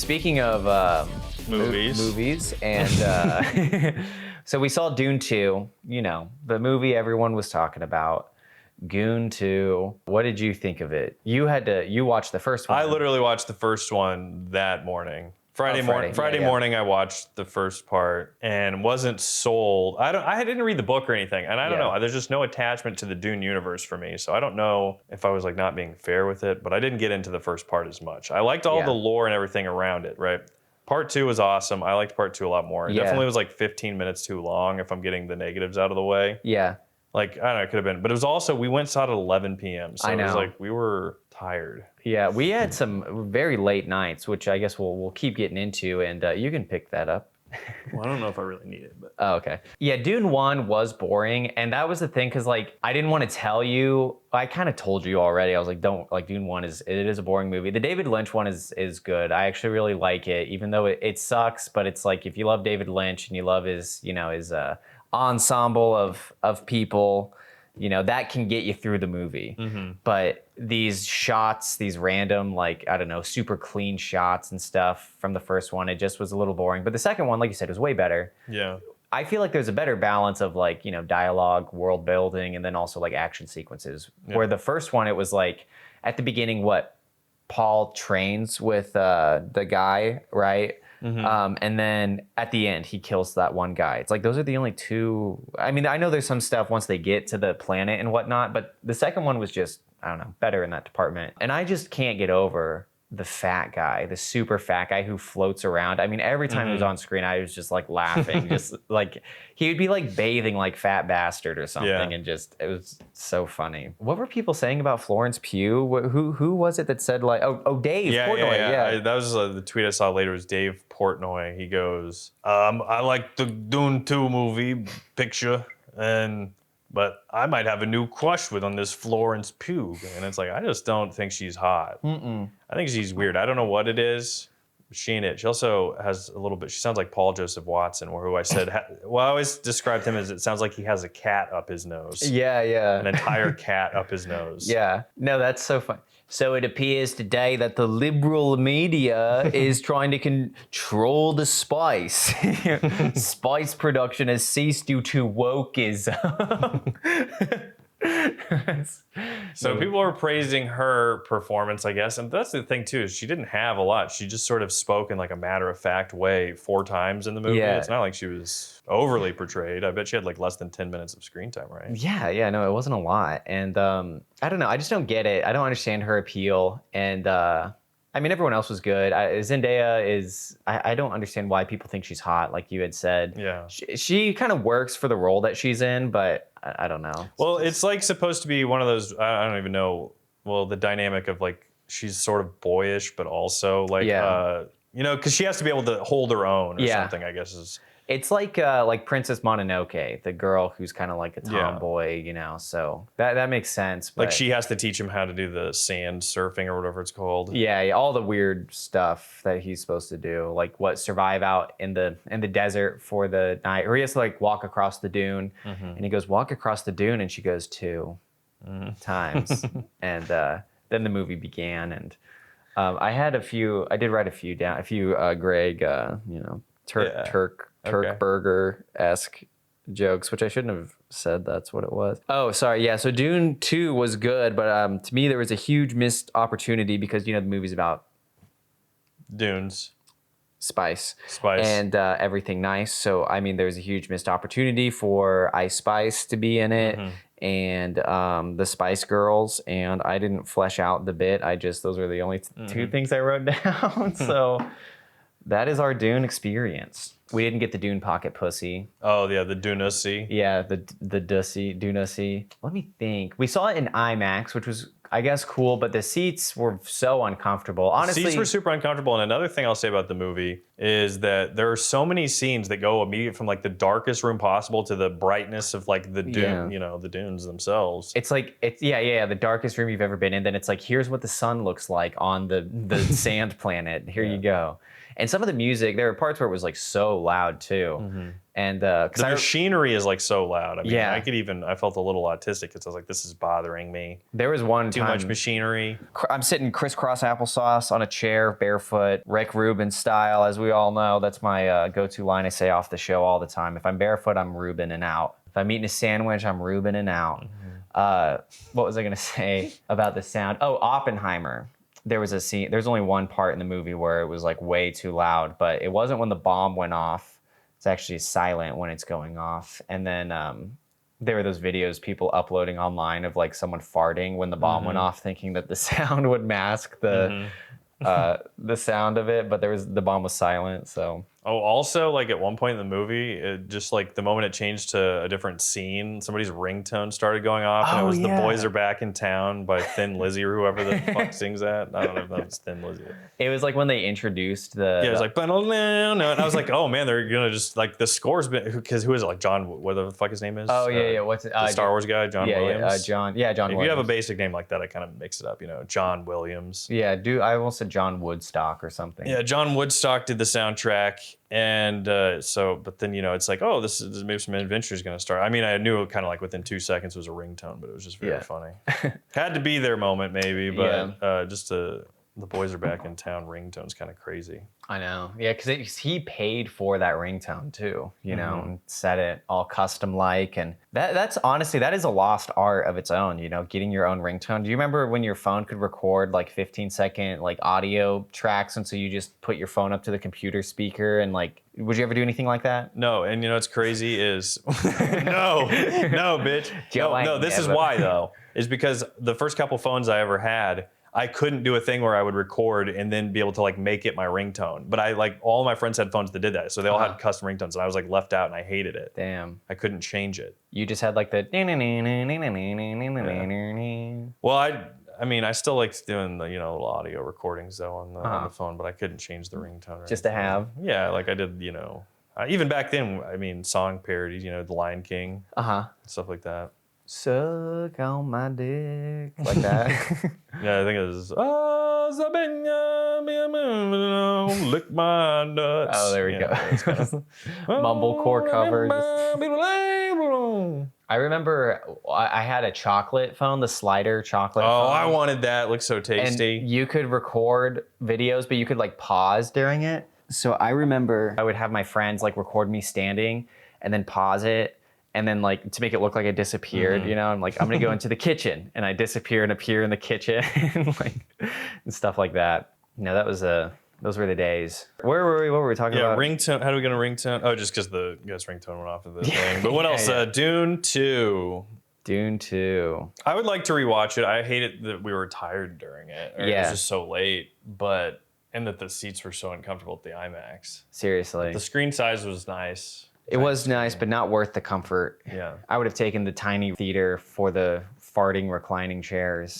speaking of movies, and so we saw Dune 2, you know, the movie everyone was talking about. Goon 2. What did you think of it? You watched the first one. I literally watched the first one that morning. Friday Yeah. morning, I watched the first part and wasn't sold. I didn't read the book or anything, and I don't know. There's just no attachment to the Dune universe for me, so I don't know if I was like not being fair with it. But I didn't get into the first part as much. I liked all the lore and everything around it. Right. Part 2 was awesome. I liked part 2 a lot more. It definitely was like 15 minutes too long if I'm getting the negatives out of the way. Yeah. Like, I don't know, it could have been. But it was also, we went and saw it at 11 p.m. So it was like, we were tired. Yeah, we had some very late nights, which I guess we'll keep getting into, and you can pick that up. Well, I don't know if I really need it, but. Oh, okay. Yeah, Dune 1 was boring, and that was the thing, because, like, I didn't want to tell you. I kind of told you already. I was like, don't, like, Dune 1 it is a boring movie. The David Lynch one is good. I actually really like it, even though it sucks, but it's like, if you love David Lynch and you love his, you know, his ensemble of people, you know, that can get you through the movie. Mm-hmm. But these shots, these random, like, I don't know, super clean shots and stuff from the first one, it just was a little boring. But the second one, like you said, was way better. Yeah. I feel like there's a better balance of, like, you know, dialogue, world building, and then also like action sequences. Yeah. Where the first one, it was like at the beginning, Paul trains with the guy, right? Mm-hmm. And then at the end, he kills that one guy. It's like, those are the only two. I mean, I know there's some stuff once they get to the planet and whatnot, but the second one was just, I don't know, better in that department. And I just can't get over the fat guy, the super fat guy who floats around. I mean, every time he was on screen, I was just like laughing, just like he would be like bathing like Fat Bastard or something, and just, it was so funny. What were people saying about Florence Pugh? Who was it that said like, Dave Portnoy? Yeah. That was the tweet I saw later. Was Dave Portnoy? He goes, I like the Dune 2 movie picture, but I might have a new crush on this Florence Pugh. And it's like, I just don't think she's hot. I think she's weird. I don't know what it is. She also has a little bit, she sounds like Paul Joseph Watson, who I said, well, I always described him as, it sounds like he has a cat up his nose. Yeah. An entire cat up his nose. Yeah. No, that's so fun. So it appears today that the liberal media is trying to control the spice. Spice production has ceased due to wokeism. So people are praising her performance, I guess. And that's the thing, too, is she didn't have a lot. She just sort of spoke in like a matter-of-fact way 4 times in the movie. Yeah. It's not like she was overly portrayed. I bet she had like less than 10 minutes of screen time, right? Yeah, no, it wasn't a lot. And I don't know, I just don't get it. I don't understand her appeal. And I mean, everyone else was good. Zendaya is, I don't understand why people think she's hot, like you had said. Yeah. She kind of works for the role that she's in, but I don't know. Well, it's like supposed to be one of those, I don't even know, well, the dynamic of like, she's sort of boyish, but also like, you know, because she has to be able to hold her own or something, I guess is. It's like Princess Mononoke, the girl who's kind of like a tomboy, you know, so that makes sense. But like she has to teach him how to do the sand surfing or whatever it's called. Yeah, all the weird stuff that he's supposed to do, like survive out in the desert for the night, or he has to like walk across the dune, and he goes, walk across the dune, and she goes 2 times, and then the movie began, and I did write a few down, Greg, you know, Turk burger-esque jokes, which I shouldn't have said that's what it was. Oh, sorry. Yeah, so Dune 2 was good, but to me there was a huge missed opportunity because, you know, the movie's about dunes. Spice. And everything nice. So, I mean, there's a huge missed opportunity for Ice Spice to be in it and the Spice Girls, and I didn't flesh out the bit. those were the only 2 things I wrote down. So that is our Dune experience. We didn't get the Dune pocket pussy. Oh, yeah, the Dunacy. Yeah, the Dunacy. Let me think. We saw it in IMAX, which was, I guess, cool, but the seats were so uncomfortable. Honestly, seats were super uncomfortable. And another thing I'll say about the movie is that there are so many scenes that go immediately from like the darkest room possible to the brightness of like the dune, you know, the dunes themselves. It's like, the darkest room you've ever been in. Then it's like, here's what the sun looks like on the sand planet. Here you go. And some of the music, there were parts where it was like so loud too. And The machinery is like so loud. I mean, Yeah. I felt a little autistic because I was like, this is bothering me. there was one Too time, much machinery. I'm sitting crisscross applesauce on a chair, barefoot, Rick Rubin style, as we all know. That's my go-to line I say off the show all the time. If I'm barefoot, I'm Rubin and out. If I'm eating a sandwich, I'm Rubin and out. What was I going to say about the sound? Oh, Oppenheimer. There was a scene, there's only one part in the movie where it was like way too loud, but it wasn't when the bomb went off. It's actually silent when it's going off. And then there were those videos people uploading online of like someone farting when the bomb went off, thinking that the sound would mask the sound of it, but the bomb was silent. So Oh, also, like at one point in the movie, it just like the moment it changed to a different scene, somebody's ringtone started going off, and it Oh, was yeah. "The Boys Are Back in Town" by Thin Lizzy or whoever the fuck sings that. I don't know if that was Thin Lizzy. it was like when they introduced the. Yeah, it was like, and I was like, oh man, they're gonna just like the score's been because who is it? Like John, what the fuck his name is? Oh yeah, what's it? The Star Wars guy, John Williams. John If Williams. you have a basic name like that, I kind of mix it up. John Williams. Yeah, I almost said John Woodstock or something. Yeah, John Woodstock did the soundtrack, and but then it's like, oh, this is maybe some adventure is gonna start. I mean, I knew it kind of like within 2 seconds was a ringtone, but it was just very funny. Had to be their moment maybe, but just the Boys Are Back in Town ringtone's kind of crazy. I know. Yeah, because he paid for that ringtone too, and set it all custom like. And that's honestly, that is a lost art of its own, getting your own ringtone. Do you remember when your phone could record like 15-second like audio tracks? And so you just put your phone up to the computer speaker and like, would you ever do anything like that? No, and what's crazy is, no, bitch. Joe, no, this is why though, is because the first couple phones I ever had, I couldn't do a thing where I would record and then be able to like make it my ringtone. But I like all my friends had phones that did that. So they all had custom ringtones and I was like left out and I hated it. Damn. I couldn't change it. You just had like the. Well, I mean, I still like doing the, little audio recordings though on the phone, but I couldn't change the ringtone. Just to have. Yeah, like I did, even back then, I mean, song parodies, The Lion King, stuff like that. Suck on my dick. Like that. Yeah, I think it was, lick my nuts. Oh, there we go. Mumblecore cover. I remember I had a chocolate phone, the slider chocolate phone. Oh, I wanted that. It looked so tasty. And you could record videos, but you could like pause during it. So I remember I would have my friends like record me standing and then pause it. And then like to make it look like I disappeared, I'm like, I'm gonna go into the kitchen, and I disappear and appear in the kitchen, and stuff like that. Those were the days. Where were we? What were we talking about? Ringtone. How do we get a ringtone? Oh, just because the ringtone went off of the thing. But what else? Dune 2. Dune 2. I would like to rewatch it. I hate it that we were tired during it. Or it was just so late. And that the seats were so uncomfortable at the IMAX. Seriously. The screen size was nice. It was nice, but not worth the comfort. Yeah. I would have taken the tiny theater for the farting reclining chairs.